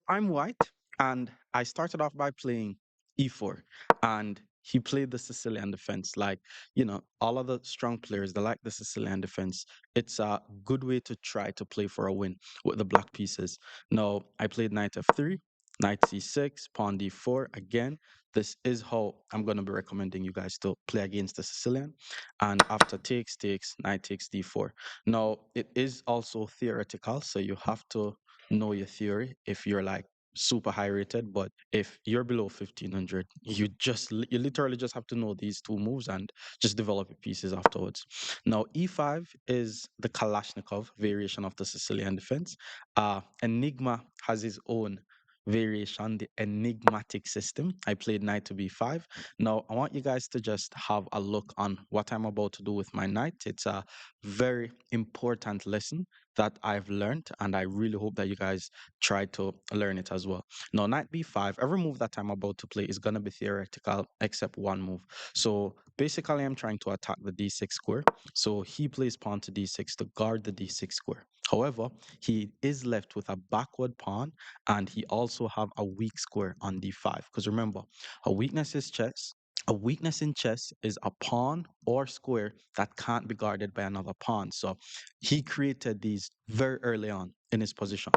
I'm white, and I started off by playing e4, and he played the Sicilian defense. Like, all of the strong players, they like the Sicilian defense. It's a good way to try to play for a win with the black pieces. Now, I played knight f3, knight c6, pawn d4. Again, this is how I'm going to be recommending you guys to play against the Sicilian. And after takes, knight takes d4. Now, it is also theoretical, so you have to know your theory if you're like super high rated. But if you're below 1500, you literally just have to know these two moves and just develop your pieces afterwards. Now e5 is the Kalashnikov variation of the Sicilian defense. Enigma has his own variation, the enigmatic system. I played knight to b5. Now I want you guys to just have a look on what I'm about to do with my knight. It's a very important lesson that I've learned, and I really hope that you guys try to learn it as well. Now, knight b5, every move that I'm about to play is going to be theoretical except one move. So basically, I'm trying to attack the d6 square. So he plays pawn to d6 to guard the d6 square. However, he is left with a backward pawn, and he also have a weak square on d5. Because remember, a weakness is chess. A weakness in chess is a pawn or square that can't be guarded by another pawn. So he created these very early on in his position.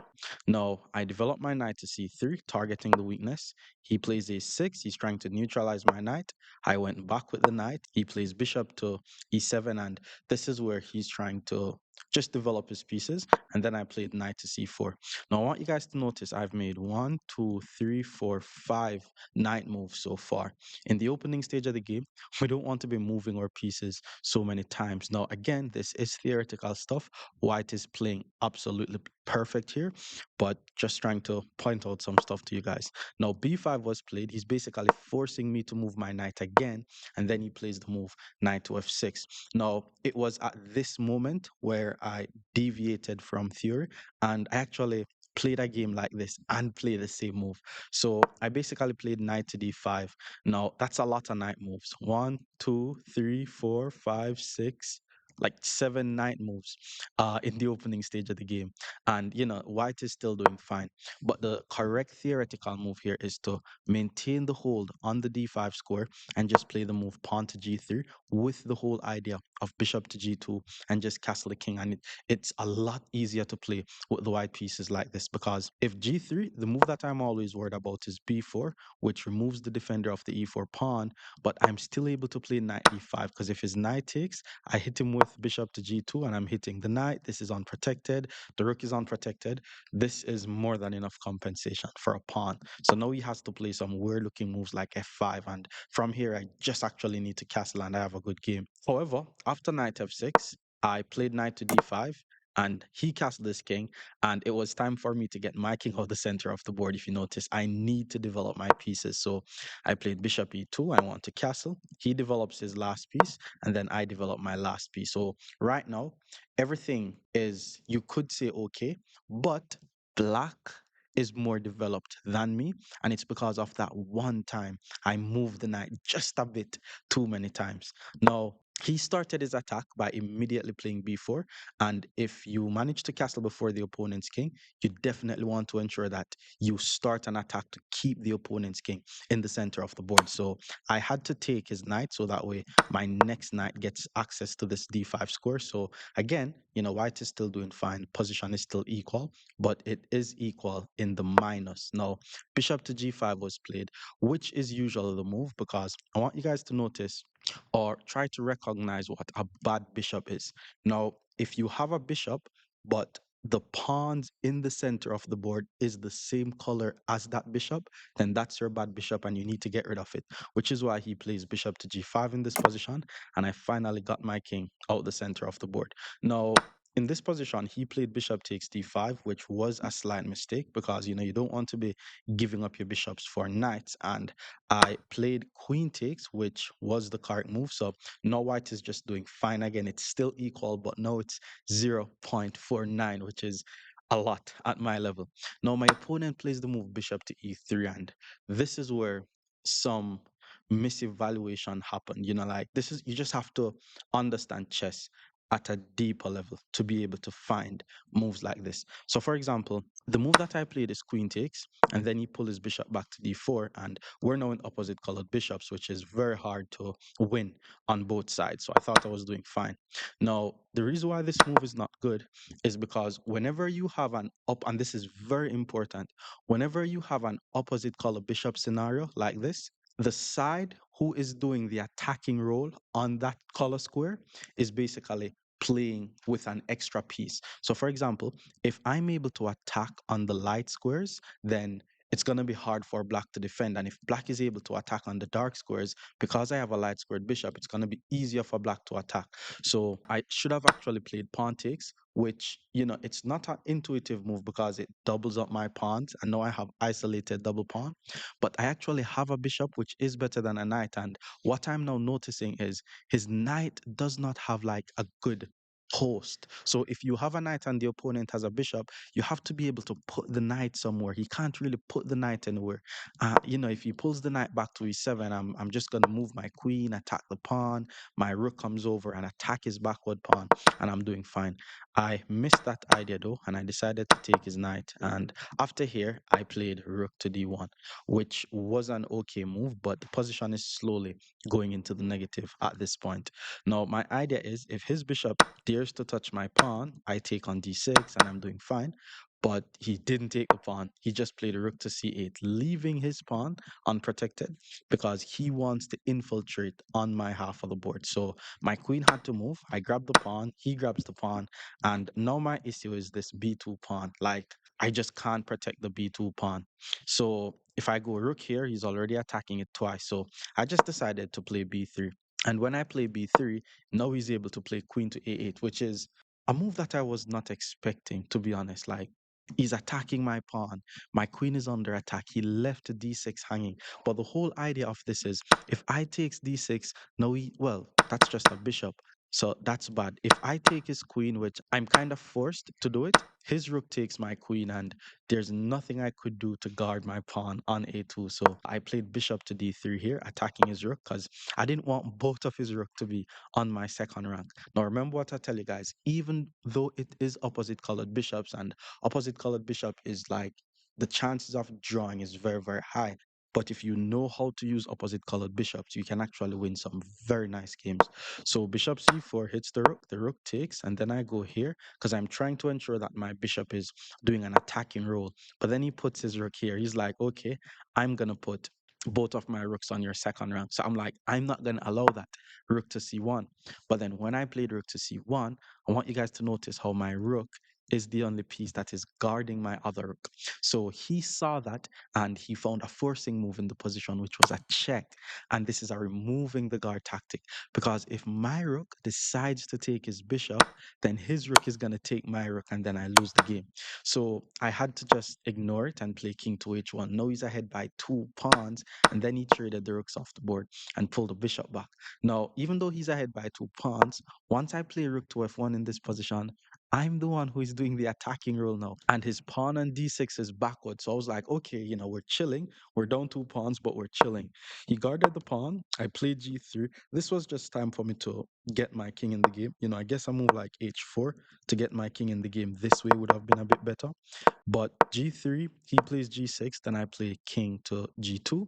Now, I developed my knight to c3, targeting the weakness. He plays a6. He's trying to neutralize my knight. I went back with the knight. He plays bishop to e7, and this is where he's trying to just develop his pieces. And then I played knight to c4. Now, I want you guys to notice I've made 5 knight moves so far. In the opening stage of the game, we don't want to be moving our pieces so many times. Now, again, this is theoretical stuff. White is playing absolutely perfect here, but just trying to point out some stuff to you guys. Now, b5 was played. He's basically forcing me to move my knight again, and then he plays the move knight to f6. Now, it was at this moment where I deviated from theory, and I actually played a game like this and play the same move. So I basically played knight to d5. Now, that's a lot of knight moves. One, two, three, four, five, six, like 7 knight moves in the opening stage of the game. And, white is still doing fine. But the correct theoretical move here is to maintain the hold on the d5 square and just play the move pawn to g3 with the whole idea of bishop to g2 and just castle the king. And it's a lot easier to play with the white pieces like this, because if g3, the move that I'm always worried about is b4, which removes the defender of the e4 pawn, but I'm still able to play knight e5, because if his knight takes, I hit him with bishop to g2 and I'm hitting the knight. This is unprotected. The rook is unprotected. This is more than enough compensation for a pawn. So now he has to play some weird looking moves like f5. And from here, I just actually need to castle and I have a good game. However, after knight f6, I played knight to d5 and he castled this king, and it was time for me to get my king out the center of the board. If you notice, I need to develop my pieces. So I played bishop e2. I want to castle. He develops his last piece, and then I develop my last piece. So right now, everything is, you could say, okay, but black is more developed than me, and it's because of that one time I moved the knight just a bit too many times. Now, he started his attack by immediately playing b4, and if you manage to castle before the opponent's king, you definitely want to ensure that you start an attack to keep the opponent's king in the center of the board. So I had to take his knight so that way my next knight gets access to this d5 square. So again, white is still doing fine. Position is still equal, but it is equal in the minus. Now, bishop to g5 was played, which is usually the move, because I want you guys to notice or try to recognize what a bad bishop is. Now, if you have a bishop, but the pawns in the center of the board is the same color as that bishop, then that's your bad bishop and you need to get rid of it, which is why he plays bishop to g5 in this position. And I finally got my king out the center of the board. Now, in this position, he played bishop takes d5, which was a slight mistake, because you don't want to be giving up your bishops for knights. And I played queen takes, which was the correct move. So now white is just doing fine again. It's still equal, but now it's 0.49, which is a lot at my level. Now my opponent plays the move bishop to e3, and this is where some misevaluation happened. Like, this is, you just have to understand chess. at a deeper level to be able to find moves like this. So, for example, the move that I played is queen takes, and then he pulled his bishop back to d4, and we're now in opposite colored bishops, which is very hard to win on both sides. So I thought I was doing fine. Now, the reason why this move is not good is because whenever you have an up, and this is very important, whenever you have an opposite color bishop scenario like this, the side who is doing the attacking role on that color square is basically playing with an extra piece. So, for example, if I'm able to attack on the light squares, then it's going to be hard for black to defend. And if black is able to attack on the dark squares, because I have a light squared bishop, it's going to be easier for black to attack. So I should have actually played pawn takes, which, it's not an intuitive move because it doubles up my pawns. I know I have isolated double pawn, but I actually have a bishop, which is better than a knight. And what I'm now noticing is his knight does not have like a good host. So if you have a knight and the opponent has a bishop, you have to be able to put the knight somewhere. He can't really put the knight anywhere. If he pulls the knight back to e7, I'm just gonna move my queen, attack the pawn. My rook comes over and attack his backward pawn, and I'm doing fine. I missed that idea though, and I decided to take his knight. And after here, I played rook to d1, which was an okay move, but the position is slowly going into the negative at this point. Now, my idea is if his bishop dares to touch my pawn, I take on d6 and I'm doing fine. But he didn't take the pawn. He just played a rook to c8, leaving his pawn unprotected because he wants to infiltrate on my half of the board. So my queen had to move. I grabbed the pawn. He grabs the pawn. And now my issue is this b2 pawn. Like, I just can't protect the b2 pawn. So if I go rook here, he's already attacking it twice. So I just decided to play b3. And when I play b3, now he's able to play queen to a8, which is a move that I was not expecting, to be honest. Like, he's attacking my pawn. My queen is under attack. He left d6 hanging. But the whole idea of this is if I takes d6, now that's just a bishop. So that's bad. If I take his queen, which I'm kind of forced to do it, his rook takes my queen, and there's nothing I could do to guard my pawn on a2. So I played bishop to d3 here, attacking his rook because I didn't want both of his rook to be on my second rank. Now, remember what I tell you guys, even though it is opposite colored bishops, and opposite colored bishop is like the chances of drawing is very, very high. But if you know how to use opposite colored bishops, you can actually win some very nice games. So bishop c4 hits the rook takes, and then I go here because I'm trying to ensure that my bishop is doing an attacking role. But then he puts his rook here. He's like, okay, I'm going to put both of my rooks on your second rank. So I'm like, I'm not going to allow that rook to c1. But then when I played rook to c1, I want you guys to notice how my rook is the only piece that is guarding my other rook. So he saw that and he found a forcing move in the position, which was a check. And this is a removing the guard tactic because if my rook decides to take his bishop, then his rook is going to take my rook and then I lose the game. So I had to just ignore it and play king to h1. Now he's ahead by 2 pawns, and then he traded the rooks off the board and pulled the bishop back. Now, even though he's ahead by 2 pawns, once I play rook to f1 in this position, I'm the one who is doing the attacking role now. And his pawn on d6 is backward. So I was like, okay, we're chilling. We're down 2 pawns, but we're chilling. He guarded the pawn. I played g3. This was just time for me to get my king in the game. I guess I move like h4 to get my king in the game. This way would have been a bit better. But g3, he plays g6, then I play king to g2.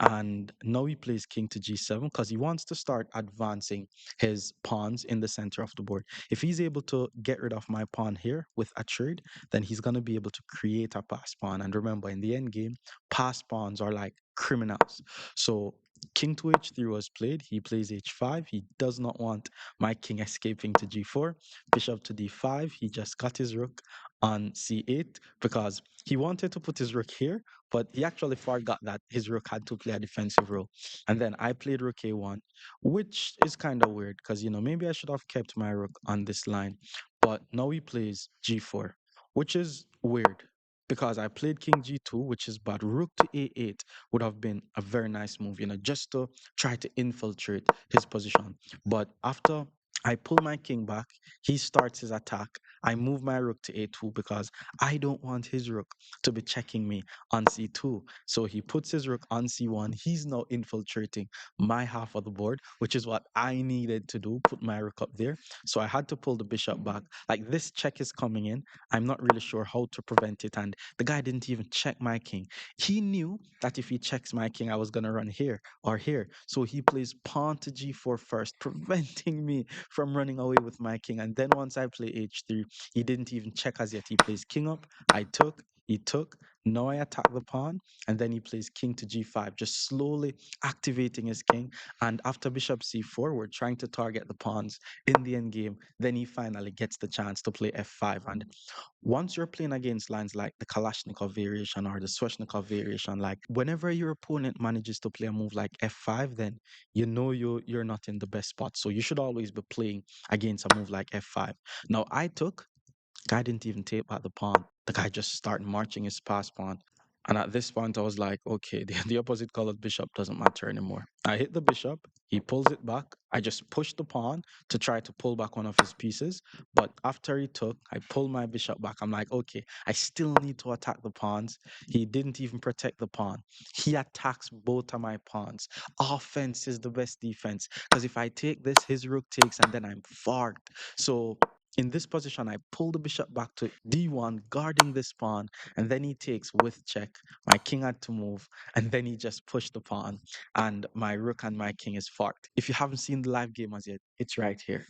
And now he plays king to g7 because he wants to start advancing his pawns in the center of the board. If he's able to get rid of my pawn here with a trade, then he's going to be able to create a pass pawn. And remember, in the end game, pass pawns are like criminals. So king to h3 was played. He plays h5. He does not want my king escaping to g4. Bishop to d5. He just got his rook on c8 because he wanted to put his rook here, but he actually forgot that his rook had to play a defensive role. And then I played rook a1, which is kind of weird because, maybe I should have kept my rook on this line. But now he plays g4, which is weird because I played king g2, which is bad. Rook to a8 would have been a very nice move, just to try to infiltrate his position. But after I pull my king back. He starts his attack. I move my rook to a2 because I don't want his rook to be checking me on c2. So he puts his rook on c1. He's now infiltrating my half of the board, which is what I needed to do, put my rook up there. So I had to pull the bishop back. Like this check is coming in. I'm not really sure how to prevent it. And the guy didn't even check my king. He knew that if he checks my king, I was going to run here or here. So he plays pawn to g4 first, preventing me from running away with my king. And then once I play h3, he didn't even check as yet. He plays king up. I took. He took. Now I attack the pawn, and then he plays king to g5, just slowly activating his king. And after bishop c4, we're trying to target the pawns in the endgame. Then he finally gets the chance to play f5. And once you're playing against lines like the Kalashnikov variation or the Sveshnikov variation, like whenever your opponent manages to play a move like f5, then you know you're not in the best spot. So you should always be playing against a move like f5. Now I took, guy didn't even take back the pawn. The guy just started marching his pass pawn. And at this point, I was like, okay, the opposite colored bishop doesn't matter anymore. I hit the bishop, he pulls it back. I just push the pawn to try to pull back one of his pieces. But after he took, I pull my bishop back. I'm like, okay, I still need to attack the pawns. He didn't even protect the pawn. He attacks both of my pawns. Offense is the best defense. Because if I take this, his rook takes, and then I'm fucked. So in this position, I pull the bishop back to d1, guarding this pawn, and then he takes with check. My king had to move, and then he just pushed the pawn, and my rook and my king is fucked. If you haven't seen the live game as yet, it's right here.